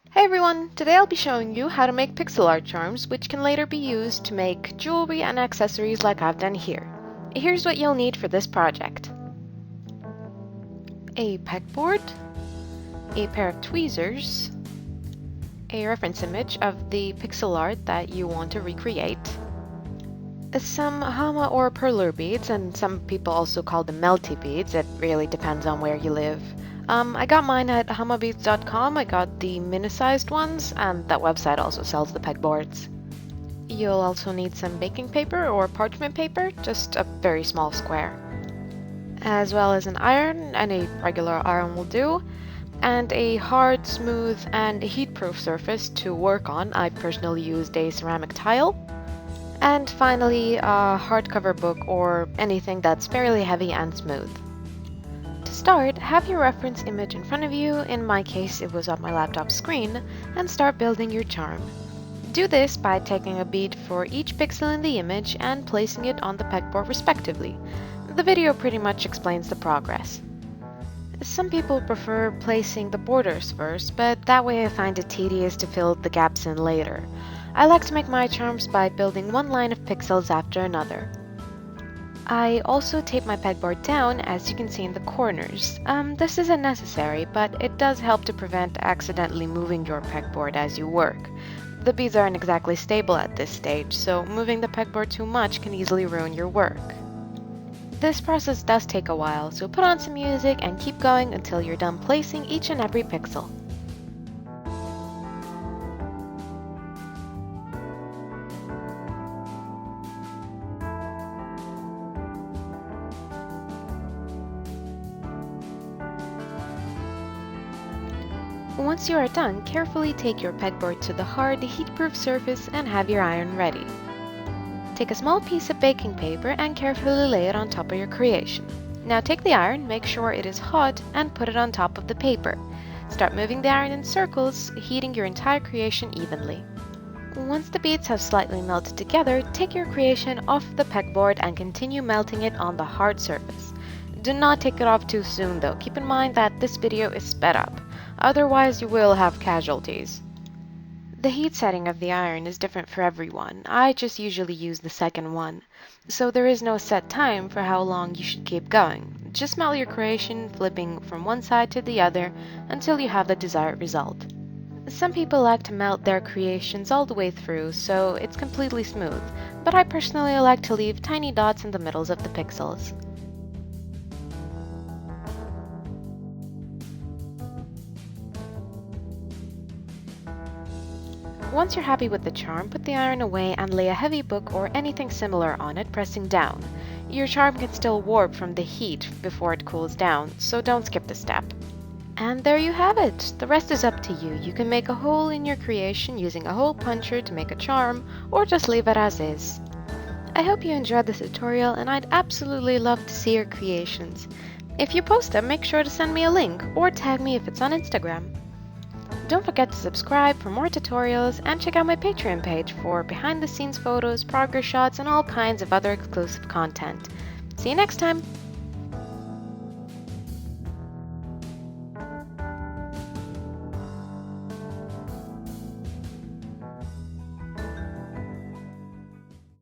Hey everyone! Today I'll be showing you how to make pixel art charms which can later be used to make jewelry and accessories like I've done here. Here's what you'll need for this project. A pegboard, a pair of tweezers, a reference image of the pixel art that you want to recreate, some hama or perler beads, and some people also call them melty beads. It really depends on where you live. I got mine at hamabeads.com. I got the mini-sized ones, and that website also sells the pegboards. You'll also need some baking paper or parchment paper, just a very small square, as well as an iron, any regular iron will do, and a hard, smooth, and heat-proof surface to work on. I personally used a ceramic tile. And finally, a hardcover book or anything that's fairly heavy and smooth. To start, have your reference image in front of you, in my case it was on my laptop screen, and start building your charm. Do this by taking a bead for each pixel in the image and placing it on the pegboard respectively. The video pretty much explains the progress. Some people prefer placing the borders first, but that way I find it tedious to fill the gaps in later. I like to make my charms by building one line of pixels after another. I also tape my pegboard down, as you can see in the corners. This isn't necessary, but it does help to prevent accidentally moving your pegboard as you work. The beads aren't exactly stable at this stage, so moving the pegboard too much can easily ruin your work. This process does take a while, so put on some music and keep going until you're done placing each and every pixel. Once you are done, carefully take your pegboard to the hard, heat-proof surface and have your iron ready. Take a small piece of baking paper and carefully lay it on top of your creation. Now take the iron, make sure it is hot, and put it on top of the paper. Start moving the iron in circles, heating your entire creation evenly. Once the beads have slightly melted together, take your creation off the pegboard and continue melting it on the hard surface. Do not take it off too soon though. Keep in mind that this video is sped up. Otherwise, you will have casualties. The heat setting of the iron is different for everyone. I just usually use the second one. So there is no set time for how long you should keep going. Just melt your creation, flipping from one side to the other until you have the desired result. Some people like to melt their creations all the way through, so it's completely smooth, but I personally like to leave tiny dots in the middles of the pixels. Once you're happy with the charm, put the iron away and lay a heavy book or anything similar on it, pressing down. Your charm can still warp from the heat before it cools down, so don't skip the step. And there you have it! The rest is up to you. You can make a hole in your creation using a hole puncher to make a charm, or just leave it as is. I hope you enjoyed this tutorial, and I'd absolutely love to see your creations. If you post them, make sure to send me a link, or tag me if it's on Instagram. Don't forget to subscribe for more tutorials and check out my Patreon page for behind-the-scenes photos, progress shots, and all kinds of other exclusive content. See you next time!